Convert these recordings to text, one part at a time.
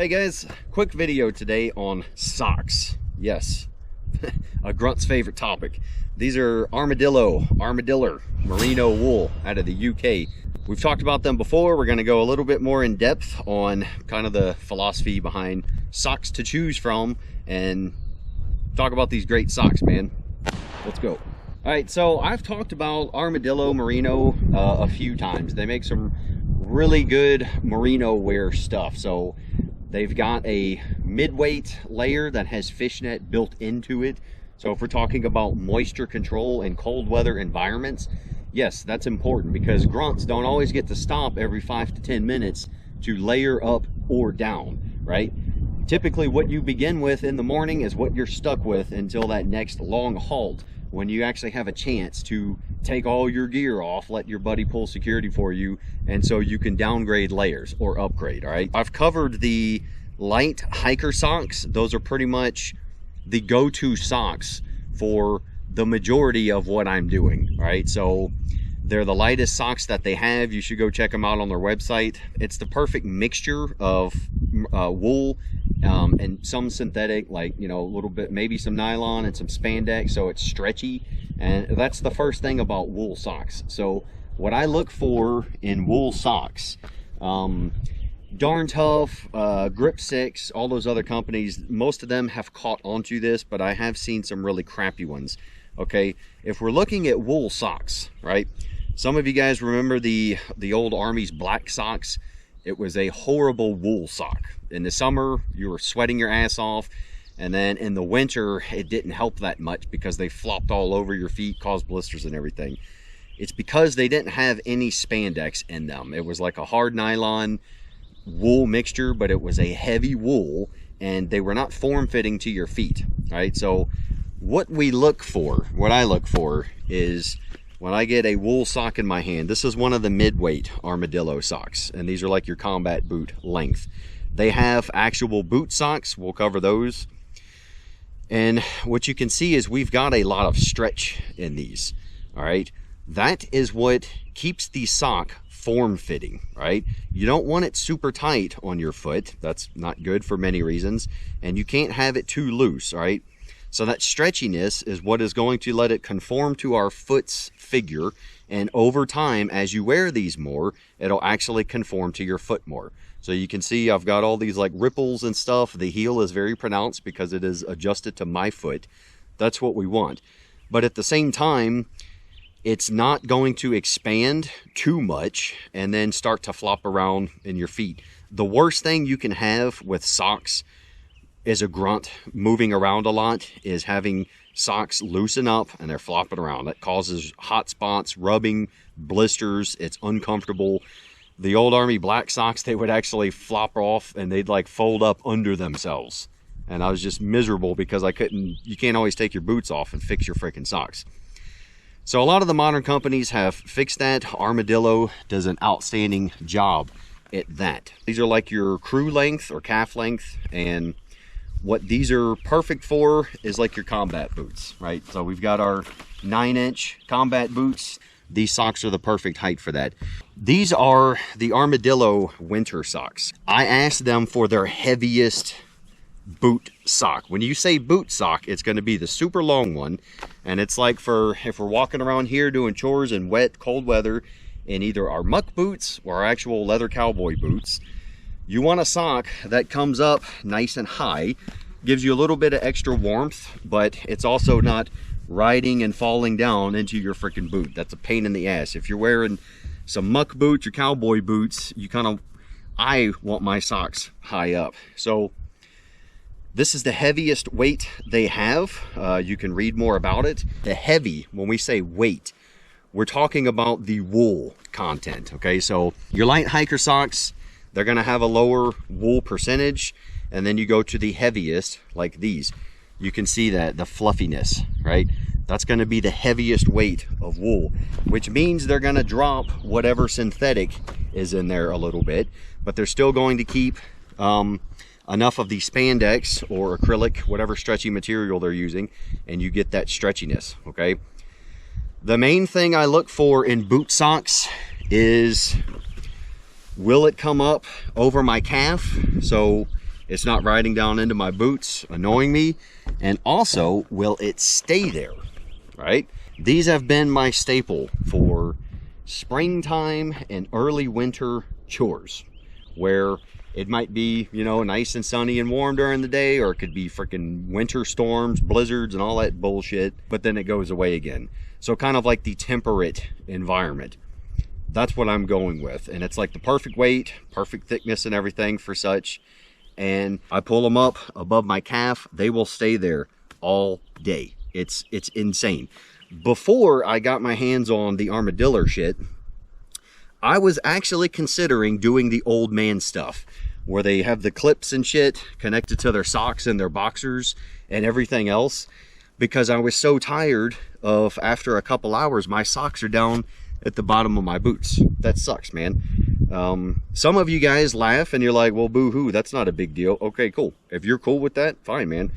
Hey guys, quick video today on socks. Yes, a Grunt's favorite topic. These are Armadillo merino wool out of the UK. We've talked about them before. We're going to go a little bit more in depth on kind of the philosophy behind socks to choose from and talk about these great socks, man. Let's go. All right, so I've talked about Armadillo merino a few times. They make some really good merino wear stuff. So they've got a mid-weight layer that has fishnet built into it. So if we're talking about moisture control in cold weather environments, yes, that's important because grunts don't always get to stop every 5 to 10 minutes to layer up or down, right? Typically what you begin with in the morning is what you're stuck with until that next long halt, when you actually have a chance to take all your gear off, let your buddy pull security for you, and so you can downgrade layers or upgrade. All right, I've covered the light hiker socks. Those are pretty much the go-to socks for the majority of what I'm doing. All right, so they're the lightest socks that they have. You should go check them out on their website. It's the perfect mixture of wool and some synthetic, like, you know, a little bit, maybe some nylon and some spandex, so it's stretchy. And that's the first thing about wool socks. So what I look for in wool socks, Darn Tough, Grip 6, all those other companies, most of them have caught onto this, but I have seen some really crappy ones. Okay, if we're looking at wool socks, right, some of you guys remember the old Army's black socks. It was a horrible wool sock. In the summer, you were sweating your ass off, and then in the winter, it didn't help that much because they flopped all over your feet, caused blisters and everything. It's because they didn't have any spandex in them. It was like a hard nylon wool mixture, but it was a heavy wool, and they were not form-fitting to your feet, right? So what I look for is when I get a wool sock in my hand. This is one of the mid-weight Armadillo socks, and these are like your combat boot length. They have actual boot socks. We'll cover those. And what you can see is we've got a lot of stretch in these. All right, that is what keeps the sock form-fitting, right? You don't want it super tight on your foot. That's not good for many reasons. And you can't have it too loose, all right? So that stretchiness is what is going to let it conform to our foot's figure. And over time, as you wear these more, it'll actually conform to your foot more. So you can see I've got all these like ripples and stuff. The heel is very pronounced because it is adjusted to my foot. That's what we want. But at the same time, it's not going to expand too much and then start to flop around in your feet. The worst thing you can have with socks is a grunt moving around a lot, is having socks loosen up and they're flopping around. That causes hot spots, rubbing, blisters. It's uncomfortable. The old Army black socks, they would actually flop off and they'd like fold up under themselves. And I was just miserable because you can't always take your boots off and fix your freaking socks. So a lot of the modern companies have fixed that. Armadillo does an outstanding job at that. These are like your crew length or calf length, and what these are perfect for is like your combat boots, right? So we've got our 9-inch combat boots. These socks are the perfect height for that. These are the Armadillo winter socks. I asked them for their heaviest boot sock. When you say boot sock, it's going to be the super long one, and it's like for if we're walking around here doing chores in wet, cold weather in either our muck boots or our actual leather cowboy boots. You want a sock that comes up nice and high, gives you a little bit of extra warmth, but it's also not riding and falling down into your freaking boot. That's a pain in the ass. If you're wearing some muck boots or cowboy boots, I want my socks high up. So this is the heaviest weight they have. You can read more about it. The heavy, when we say weight, we're talking about the wool content, okay? So your light hiker socks, they're gonna have a lower wool percentage, and then you go to the heaviest, like these. You can see that, the fluffiness, right? That's gonna be the heaviest weight of wool, which means they're gonna drop whatever synthetic is in there a little bit, but they're still going to keep enough of the spandex or acrylic, whatever stretchy material they're using, and you get that stretchiness, okay? The main thing I look for in boot socks is, will it come up over my calf? So It's not riding down into my boots, annoying me. And also, will it stay there, right? These have been my staple for springtime and early winter chores, where it might be, you know, nice and sunny and warm during the day, or it could be freaking winter storms, blizzards, and all that bullshit, but then it goes away again. So kind of like the temperate environment. That's what I'm going with. And it's like the perfect weight, perfect thickness and everything for such. And I pull them up above my calf. They will stay there all day. It's insane. Before I got my hands on the Armadillo shit, I was actually considering doing the old man stuff, where they have the clips and shit connected to their socks and their boxers and everything else, because I was so tired of, after a couple hours, my socks are down at the bottom of my boots. That sucks, man. Some of you guys laugh and you're like, well, boo-hoo, that's not a big deal. Okay, cool. If you're cool with that, fine, man.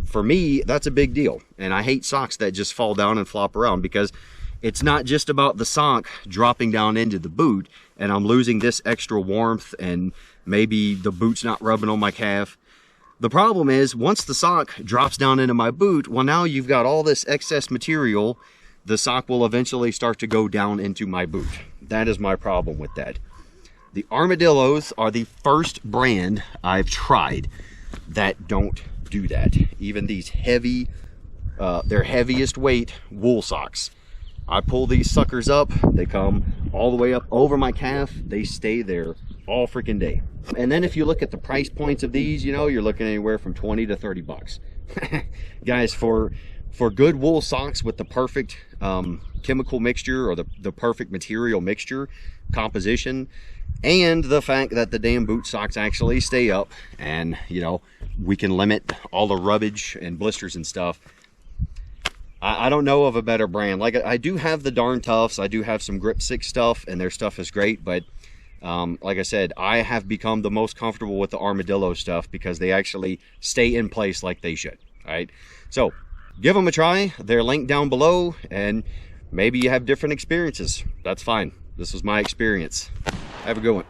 For me, that's a big deal. And I hate socks that just fall down and flop around, because it's not just about the sock dropping down into the boot and I'm losing this extra warmth and maybe the boot's not rubbing on my calf. The problem is, once the sock drops down into my boot, well, now you've got all this excess material. The sock will eventually start to go down into my boot. That is my problem with that. The Armadillos are the first brand I've tried that don't do that. Even these heavy, their heaviest weight wool socks. I pull these suckers up, they come all the way up over my calf, they stay there all freaking day. And then if you look at the price points of these, you know, you're looking anywhere from 20 to 30 bucks. Guys, for good wool socks with the perfect chemical mixture, or the perfect material mixture composition, and the fact that the damn boot socks actually stay up, and, you know, we can limit all the rubbage and blisters and stuff, I don't know of a better brand. Like, I do have the Darn Toughs, I do have some Grip 6 stuff, and their stuff is great, but like I said, I have become the most comfortable with the Armadillo stuff because they actually stay in place like they should. All right, so give them a try. They're linked down below, and maybe you have different experiences. That's fine. This was my experience. Have a good one.